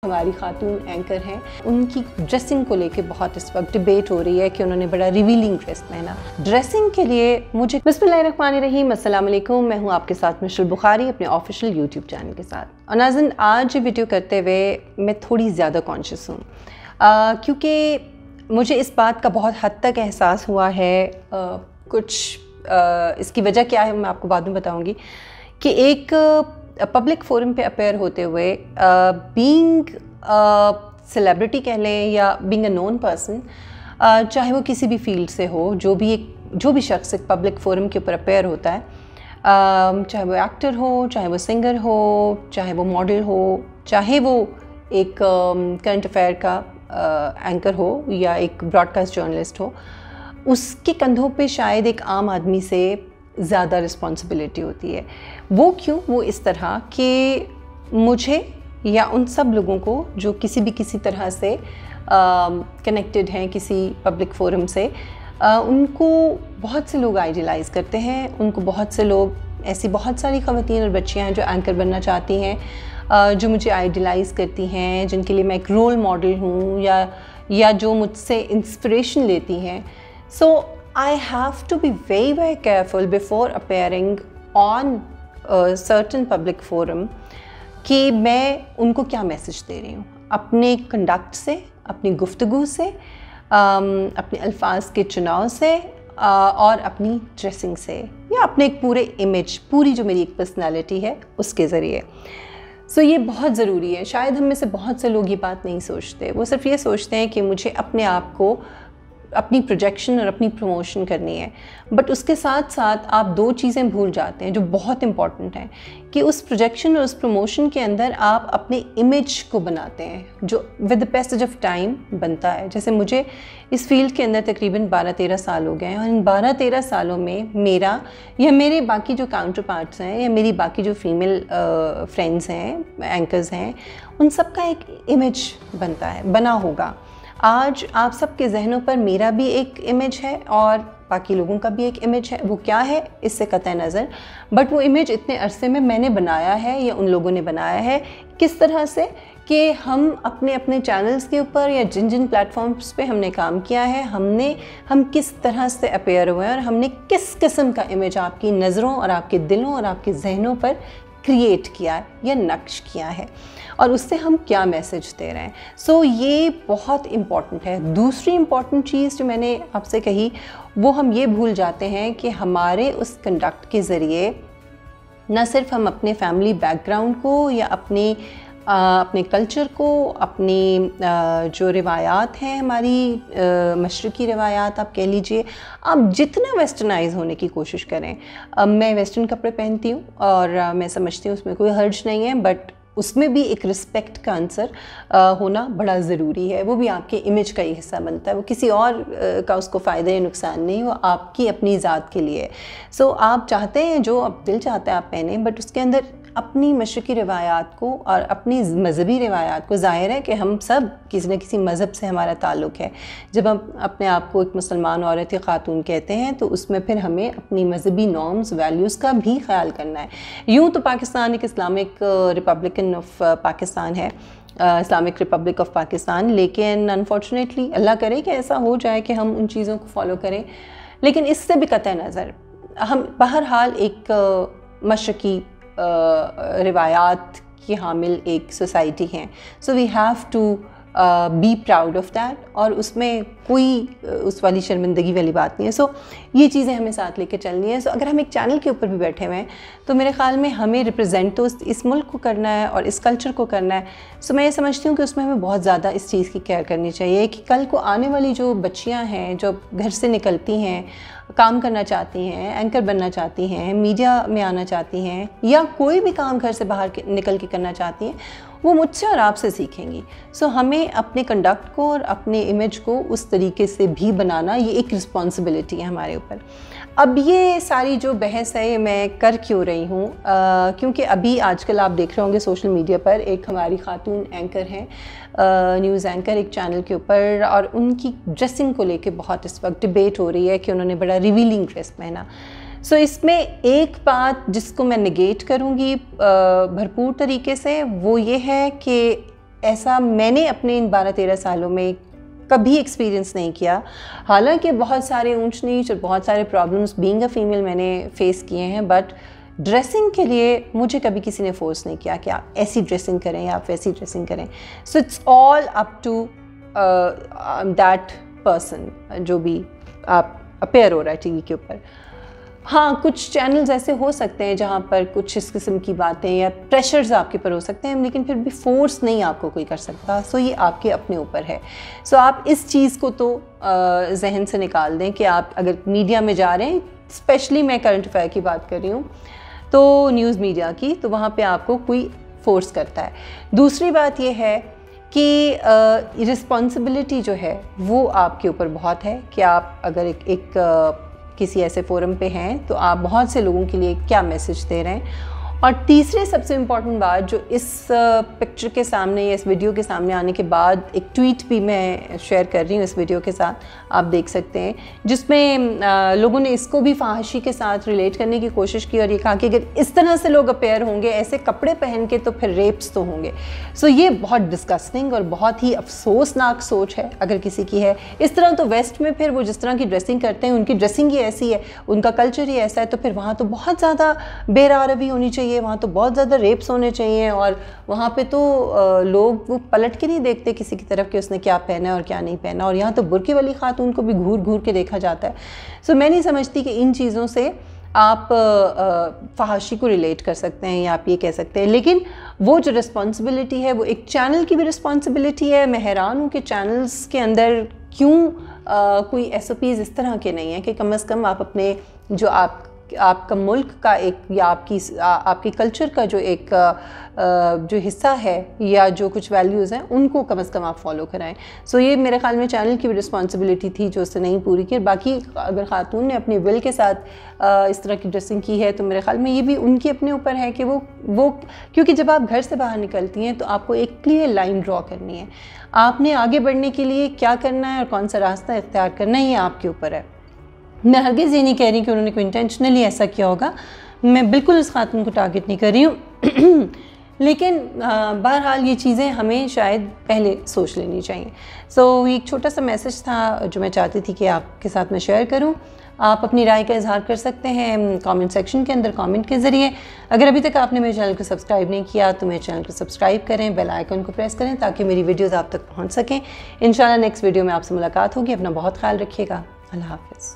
हमारी खातून एंकर हैं, उनकी ड्रेसिंग को लेके बहुत इस वक्त डिबेट हो रही है कि उन्होंने बड़ा रिवीलिंग ड्रेस पहना। ड्रेसिंग के लिए मुझे बिस्मिल्लाहिर्रहमानिर्रहीम, अस्सलाम वालेकुम, मैं हूँ आपके साथ मिशल बुखारी अपने ऑफिशियल यूट्यूब चैनल के साथ। और नाज़रीन, आज ये वीडियो करते हुए मैं थोड़ी ज़्यादा कॉन्शियस हूँ क्योंकि मुझे इस बात का बहुत हद तक एहसास हुआ है। इसकी वजह क्या है मैं आपको बाद में बताऊँगी कि एक पब्लिक फोरम पे अपेयर होते हुए बीइंग सेलिब्रिटी कह लें या बीइंग अ नोन पर्सन, चाहे वो किसी भी फील्ड से हो, जो भी शख्स एक पब्लिक फोरम के ऊपर अपेयर होता है, चाहे वो एक्टर हो, चाहे वो सिंगर हो, चाहे वो मॉडल हो, चाहे वो एक करंट अफेयर का एंकर हो या एक ब्रॉडकास्ट जर्नलिस्ट हो, उसके कंधों पे शायद एक आम आदमी से ज़्यादा रिस्पॉन्सिबिलिटी होती है। वो क्यों? वो इस तरह कि मुझे या उन सब लोगों को जो किसी तरह से कनेक्टेड हैं किसी पब्लिक फोरम से, उनको बहुत से लोग आइडियलाइज़ करते हैं। उनको बहुत से लोग, ऐसी बहुत सारी ख़वातीन और बच्चियाँ हैं जो एंकर बनना चाहती हैं, जो मुझे आइडियलाइज़ करती हैं, जिनके लिए मैं एक रोल मॉडल हूँ या जो मुझसे इंस्पिरेशन लेती हैं। सो I have to be very careful before appearing on a certain public forum कि मैं उनको क्या मैसेज दे रही हूँ अपने कंडक्ट से, अपनी गुफ्तगू से, अपने अल्फाज के चुनाव से और अपनी ड्रेसिंग से, या अपने एक पूरे इमेज, पूरी जो मेरी एक पर्सनैलिटी है उसके ज़रिए। सो ये बहुत ज़रूरी है। शायद हम में से बहुत से लोग ये बात नहीं सोचते। वो सिर्फ ये सोचते हैं कि मुझे अपने आप को, अपनी प्रोजेक्शन और अपनी प्रमोशन करनी है। बट उसके साथ साथ आप दो चीज़ें भूल जाते हैं जो बहुत इम्पॉर्टेंट हैं, कि उस प्रोजेक्शन और उस प्रमोशन के अंदर आप अपने इमेज को बनाते हैं जो with the passage of time बनता है। जैसे मुझे इस फील्ड के अंदर तकरीबन 12-13 साल हो गए हैं, और इन 12-13 सालों में मेरा या मेरे बाकी जो काउंटर पार्ट्स हैं या मेरी बाकी जो फीमेल फ्रेंड्स हैं, एंकर्स हैं, उन सब का एक इमेज बनता है, बना होगा। आज आप सबके जहनों पर मेरा भी एक इमेज है और बाकी लोगों का भी एक इमेज है। वो क्या है इससे कतई नज़र, बट वो इमेज इतने अरसे में मैंने बनाया है या उन लोगों ने बनाया है। किस तरह से कि हम अपने चैनल्स के ऊपर या जिन प्लेटफॉर्म्स पे हमने काम किया है, हम किस तरह से अपेयर हुए हैं और हमने किस किस्म का इमेज आपकी नज़रों और आपके दिलों और आपके जहनों पर क्रिएट किया है या नक्श किया है, और उससे हम क्या मैसेज दे रहे हैं। सो ये बहुत इम्पॉर्टेंट है। दूसरी इम्पॉर्टेंट चीज़ जो मैंने आपसे कही, वो हम ये भूल जाते हैं कि हमारे उस कंडक्ट के ज़रिए न सिर्फ हम अपने फैमिली बैकग्राउंड को या अपने कल्चर को, अपनी जो रिवायात हैं, हमारी मशरक़ी रिवायात आप कह लीजिए, आप जितना वेस्टर्नाइज होने की कोशिश करें। मैं वेस्टर्न कपड़े पहनती हूँ और मैं समझती हूँ उसमें कोई हर्ज नहीं है, बट उसमें भी एक रिस्पेक्ट का आंसर होना बड़ा ज़रूरी है। वो भी आपके इमेज का ही हिस्सा बनता है। वो किसी और का उसको फ़ायदा या नुकसान नहीं, वो आपकी अपनी ज़ात के लिए। सो आप चाहते हैं, जो अब दिल चाहता है आप पहने, बट उसके अंदर अपनी मशरक़ी रिवायात को और अपनी मज़हबी रिवायात को, ज़ाहिर है कि हम सब किसी न किसी मज़हब से हमारा ताल्लुक़ है। जब हम अपने आप को एक मुसलमान औरत या ख़ातून कहते हैं तो उसमें फिर हमें अपनी मज़हबी नॉर्म्स, वैल्यूज़ का भी ख्याल करना है। यूँ तो पाकिस्तान एक इस्लामिक रिपब्लिकन ऑफ पाकिस्तान है, इस्लामिक रिपब्लिक ऑफ पाकिस्तान, लेकिन अनफॉर्चुनेटली अल्लाह करे कि ऐसा हो जाए कि हम उन चीज़ों को फॉलो करें। लेकिन इससे भी कतई नज़र हम बहरहाल एक मशरक़ी रिवायात की हामिल एक सोसाइटी हैं। So we have to be proud of that, और उसमें कोई उस वाली शर्मिंदगी वाली बात नहीं है। सो ये चीज़ें हमें साथ लेके चलनी है। सो अगर हम एक चैनल के ऊपर भी बैठे हुए हैं तो मेरे ख़्याल में हमें रिप्रेजेंट तो इस मुल्क को करना है और इस कल्चर को करना है। सो मैं ये समझती हूँ कि उसमें हमें बहुत ज़्यादा इस चीज़ की केयर करनी चाहिए कि कल को आने वाली जो बच्चियाँ हैं, जो घर से निकलती हैं, काम करना चाहती हैं, एंकर बनना चाहती हैं, मीडिया में आना चाहती हैं, या कोई भी काम घर से बाहर निकल के करना चाहती हैं, वो मुझसे और आपसे सीखेंगी। सो हमें अपने कंडक्ट को और अपने इमेज को उस तरीके से भी बनाना, ये एक रिस्पॉन्सिबिलिटी है हमारे ऊपर। अब ये सारी जो बहस है ये मैं कर क्यों रही हूँ, क्योंकि अभी आजकल आप देख रहे होंगे सोशल मीडिया पर एक हमारी खातून एंकर हैं, न्यूज़ एंकर एक चैनल के ऊपर, और उनकी ड्रेसिंग को लेके बहुत इस वक्त डिबेट हो रही है कि उन्होंने बड़ा रिवीलिंग ड्रेस पहना। सो इसमें एक बात जिसको मैं नेगेट करूँगी भरपूर तरीके से, वो ये है कि ऐसा मैंने अपने इन 12-13 सालों में कभी एक्सपीरियंस नहीं किया। हालांकि बहुत सारे ऊंच नीच और बहुत सारे प्रॉब्लम्स बीइंग अ फीमेल मैंने फेस किए हैं, बट ड्रेसिंग के लिए मुझे कभी किसी ने फोर्स नहीं किया कि आप ऐसी ड्रेसिंग करें या आप वैसी ड्रेसिंग करें। So it's all up to that person, जो भी आप अपेयर हो रहा है टीवी के ऊपर। हाँ, कुछ चैनल्स ऐसे हो सकते हैं जहाँ पर कुछ इस किस्म की बातें या प्रेशर्स आपके ऊपर हो सकते हैं, लेकिन फिर भी फोर्स नहीं आपको कोई कर सकता। सो ये आपके अपने ऊपर है। सो आप इस चीज़ को तो जहन से निकाल दें कि आप अगर मीडिया में जा रहे हैं, स्पेशली मैं करंट अफेयर की बात कर रही हूँ, तो न्यूज़ मीडिया की, तो वहाँ पे आपको कोई फोर्स करता है। दूसरी बात ये है कि रिस्पॉन्सिबिलिटी जो है वो आपके ऊपर बहुत है कि आप अगर एक किसी ऐसे फोरम पे हैं तो आप बहुत से लोगों के लिए क्या मैसेज दे रहे हैं। और तीसरी सबसे इम्पॉर्टेंट बात जो इस पिक्चर के सामने या इस वीडियो के सामने आने के बाद एक ट्वीट भी मैं शेयर कर रही हूँ इस वीडियो के साथ, आप देख सकते हैं, जिसमें लोगों ने इसको भी फाहिशी के साथ रिलेट करने की कोशिश की और ये कहा कि अगर इस तरह से लोग अपेयर होंगे, ऐसे कपड़े पहन के, तो फिर रेप्स तो होंगे। सो ये बहुत डिस्कस्टिंग और बहुत ही अफसोसनाक सोच है अगर किसी की है। इस तरह तो वेस्ट में फिर वो जिस तरह की ड्रेसिंग करते हैं, उनकी ड्रेसिंग ही ऐसी है, उनका कल्चर ही ऐसा है, तो फिर वहाँ तो बहुत ज़्यादा बेरारवी होनी चाहिए, वहाँ तो बहुत ज़्यादा रेप्स होने चाहिए। और वहाँ पे तो लोग वो पलट के नहीं देखते किसी की तरफ कि उसने क्या पहना है और क्या नहीं पहना, और यहाँ तो बुर्के वाली खातून को भी घूर घूर के देखा जाता है। सो मैं नहीं समझती कि इन चीज़ों से आप फहाशी को रिलेट कर सकते हैं या आप ये कह सकते हैं। लेकिन वो जो रिस्पॉन्सिबिलिटी है वो एक चैनल की भी रिस्पॉन्सिबिलिटी है। मैं हैरान हूँ कि चैनल्स के अंदर क्यों कोई SOPs इस तरह के नहीं हैं कि कम से कम आप अपने जो आपका मुल्क का एक या आपकी कल्चर का जो एक जो हिस्सा है या जो कुछ वैल्यूज़ हैं उनको कम से कम आप फॉलो कराएं। सो ये मेरे ख्याल में चैनल की भी रिस्पॉन्सिबिलिटी थी जो उसने नहीं पूरी की। बाकी अगर ख़ातून ने अपनी विल के साथ इस तरह की ड्रेसिंग की है तो मेरे ख्याल में ये भी उनके अपने ऊपर है कि वो क्योंकि जब आप घर से बाहर निकलती हैं तो आपको एक क्लियर लाइन ड्रॉ करनी है। आपने आगे बढ़ने के लिए क्या करना है और कौन सा रास्ता इख्तियार करना है, ये आपके ऊपर है। मैं हरगिज़ ये नहीं कह रही कि उन्होंने कोई इंटेंशनली ऐसा किया होगा, मैं बिल्कुल उस खातून को टारगेट नहीं कर रही हूँ लेकिन बहरहाल ये चीज़ें हमें शायद पहले सोच लेनी चाहिए। सो एक छोटा सा मैसेज था जो मैं चाहती थी कि आपके साथ मैं शेयर करूँ। आप अपनी राय का इजहार कर सकते हैं कमेंट सेक्शन के अंदर कमेंट के ज़रिए। अगर अभी तक आपने मेरे चैनल को सब्सक्राइब नहीं किया तो मेरे चैनल को सब्सक्राइब करें, बेल आइकन को प्रेस करें ताकि मेरी वीडियोज़ आप तक पहुँच सकें। इंशाल्लाह नेक्स्ट वीडियो में आपसे मुलाकात होगी। अपना बहुत ख्याल रखिएगा। अल्लाह हाफ़िज़।